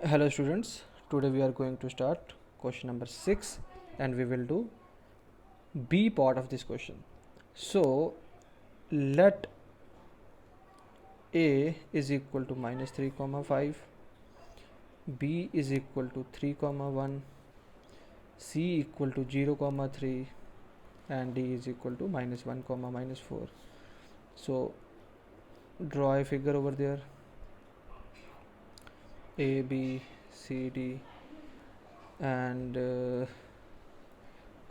Hello students, today we are going to start question number 6 and we will do B part of this question. So let A is equal to minus 3 comma 5, B is equal to 3 comma 1, C equal to 0 comma 3 and D is equal to minus 1 comma minus 4. So draw a figure over there, A, B, C, D and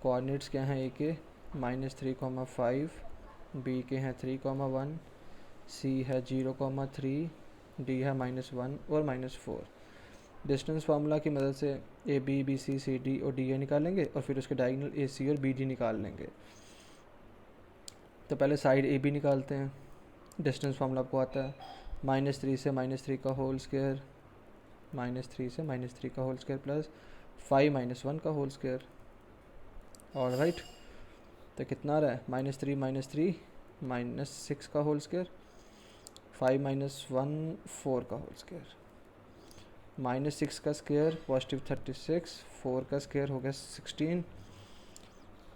coordinates क्या हैं ए के minus 3 comma 5, B के हैं 3 comma 1, सी है 0 comma 3, D है minus 1 और minus 4. Distance formula की मदद से A B C C D और डी ए निकालेंगे और फिर उसके डायगोनल ए सी और बी डी निकाल लेंगे. तो पहले साइड ए बी निकालते हैं. डिस्टेंस फार्मूला आपको आता है -3 से -3 का होल स्क्वायर, -3 से -3 का होल स्क्वायर प्लस 5 - 1 का होल स्क्वायर. ऑल राइट, तो कितना आ रहा है -3 -6 का होल स्क्वायर, 5 - 1 4 का होल स्क्वायर, -6 का स्क्वायर +36, 4 का स्क्वायर हो गया 16,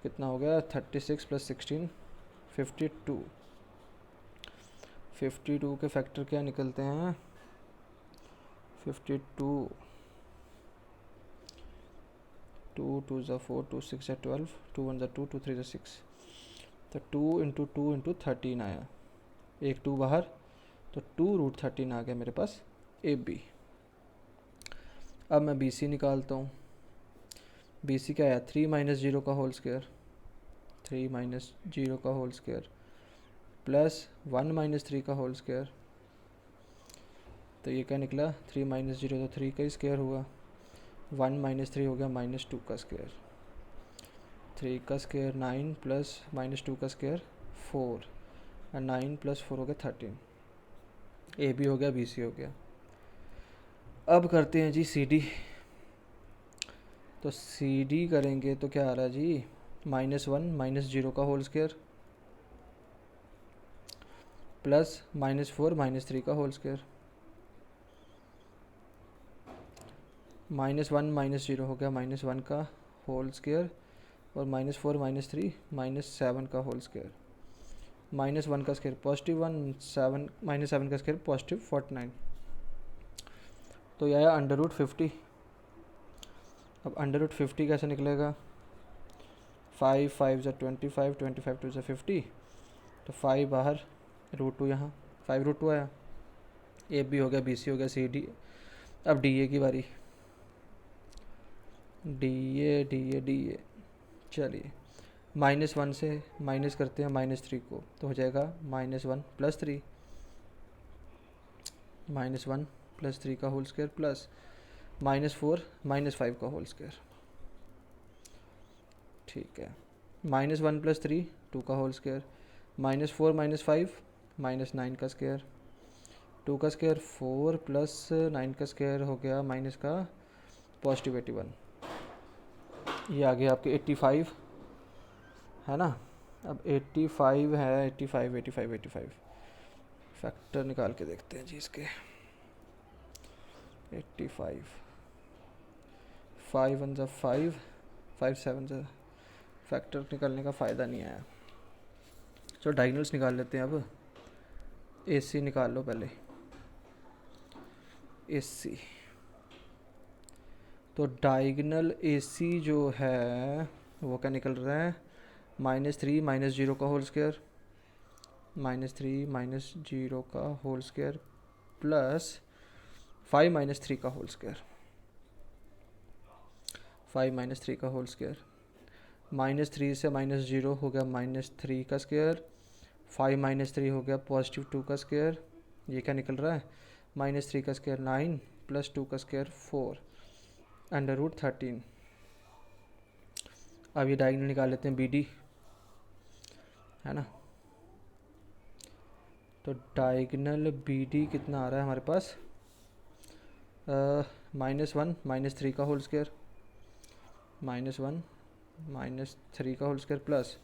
कितना हो गया 36 + 16 52. 52 के फैक्टर क्या निकलते हैं 52, 2 2 ज़ा 4, 2 6 ज़ा 12, 2 1 ज़ा 2, 2 3 ज़ा 6. तो 2 × 2 × 13 आया, एक 2 बाहर, तो 2√13 आ गया मेरे पास ए बी. अब मैं बी सी निकालता हूँ. बी सी क्या आया 3 - 0 का होल स्क्वायर, 3 - 0 का होल स्क्वायर प्लस 1 - 3 का होल स्क्वायर. तो ये क्या निकला 3 - 0 तो 3 का ही स्क्वायर हुआ, 1 - 3 हो गया -2 का स्क्वायर, 3 का स्क्वायर 9 प्लस -2 का स्क्वायर 4 और 9 + 4 हो गया 13. ए बी हो गया, बी सी हो गया. अब करते हैं जी सी डी. तो सी डी करेंगे तो क्या आ रहा है जी -1 - 0 का होल स्क्वायर प्लस -4 - 3 का होल स्क्वायर. -1 - 0 हो गया -1 का होल स्क्वायर और -4 - 3 -7 का होल स्क्वायर. -1 का स्क्वायर +1, 7 -7 का स्क्वायर +49. तो यह आया √50. अब √50 कैसे निकलेगा 5 5 ज़ा 25, 25 2 ज़ा 50, तो 5 बाहर, √2 यहाँ, 5√2 आया. ए बी हो गया, बी सी हो गया, सी डी. अब डी ए की बारी, डी ए. चलिए -1 से माइनस करते हैं -3 को, तो हो जाएगा -1 + 3, -1 + 3 का होल स्क्वायर प्लस -4 - 5 का होल स्क्वायर. ठीक है, -1 + 3 2 का होल स्क्वायर, -4 - 5 -9 का स्क्वायर, 2 का स्क्वायर 4 प्लस 9 का स्क्वायर हो गया माइनस का +81. ये आ गया आपके 85 है ना. अब 85 है, 85 फैक्टर निकाल के देखते हैं जी इसके. 85 5 1 ज़ा 5, 5 7 ज़ा, फैक्टर निकालने का फ़ायदा नहीं आया. चलो डायगोनल्स निकाल लेते हैं. अब ए सी निकाल लो पहले, ए सी. तो डायगोनल ए सी जो है वो क्या निकल रहा है -3 - 0 का होल स्क्वायर, -3 - 0 का होल स्क्वायर प्लस 5 - 3 का होल स्क्वायर, 5 - 3 का होल स्क्वायर. -3 से -0 हो गया -3 का स्क्वायर, 5 - 3 हो गया +2 का स्क्वायर. ये क्या निकल रहा है -3 का स्क्वायर 9 प्लस 2 का स्क्वायर 4 √13. अब ये डायगोनल निकाल लेते हैं बी डी, है ना. तो डायगोनल बी डी कितना आ रहा है हमारे पास -1 - 3 का होल स्क्वायर, -1 - 3 का होल स्क्वायर प्लस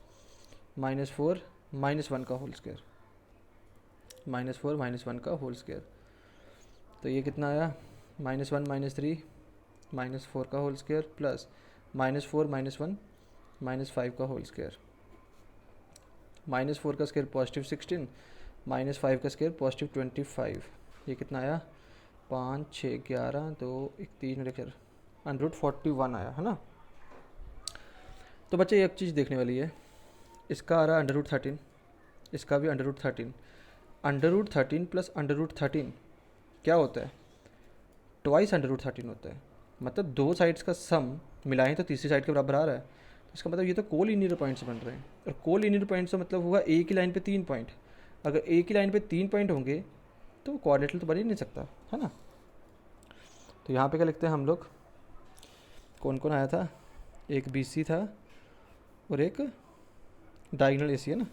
-4 - 1 का होल स्क्वायर, -4 - 1 का होल स्क्वायर. तो ये कितना आया -1 -3 -4 का होल स्क्वायर प्लस -4 -1 -5 का होल स्क्वायर। -4 का स्क्वायर +16, -5 का स्क्वायर +25। ये कितना आया? 5 6 11 2 1 3 मेरे ख्याल √41 आया है ना। तो बच्चे एक चीज़ देखने वाली है, इसका आ रहा है √13, इसका भी √13। √13 प्लस √13 क्या होता है? ट्वाइस √13 होता है। मतलब दो साइड्स का सम मिलाएं तो तीसरी साइड के बराबर आ रहा है। तो इसका मतलब ये तो कोलिनियर पॉइंट्स बन रहे हैं, और कोलिनियर पॉइंट्स का मतलब हुआ एक ही लाइन पे 3 पॉइंट। अगर एक ही लाइन पे 3 पॉइंट होंगे तो क्वाड्रेटिकल तो बन ही नहीं सकता, है ना। तो यहाँ पे क्या लिखते हैं हम लोग? कौन कौन आया था? एक BC था और एक डायगोनल AC है ना।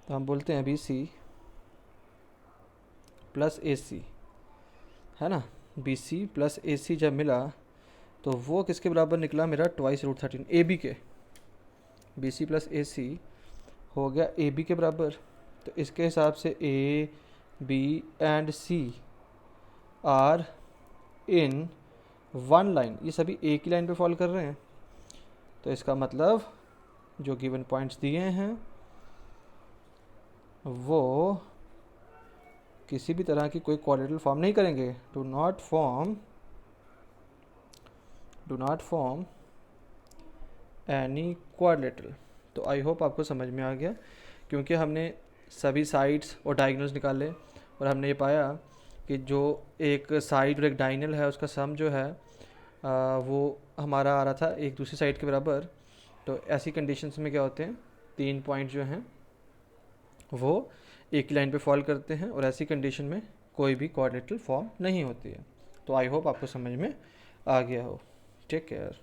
तो हम बोलते हैं BC प्लस AC, है ना। BC प्लस AC जब मिला तो वो किसके बराबर निकला मेरा? ट्वाइस √13 AB के। BC प्लस AC हो गया AB के बराबर। तो इसके हिसाब से A B and C are in one line, ये सभी एक ही लाइन पे फॉलो कर रहे हैं। तो इसका मतलब जो गिवन पॉइंट्स दिए हैं वो किसी भी तरह की कोई क्वाड्रेटिकल फॉर्म नहीं करेंगे। Do not form any quadratical. तो आई होप आपको समझ में आ गया, क्योंकि हमने सभी साइड्स और डायगोनल्स निकाले और हमने ये पाया कि जो एक साइड और एक डायगोनल है उसका सम जो है वो हमारा आ रहा था एक दूसरी साइड के बराबर। तो ऐसी कंडीशंस में क्या होते हैं? 3 पॉइंट जो हैं वो एक ही लाइन पे फॉल करते हैं, और ऐसी कंडीशन में कोई भी क्वाड्रेटिकल फॉर्म नहीं होती है। तो आई होप आपको समझ में आ गया हो। Take care.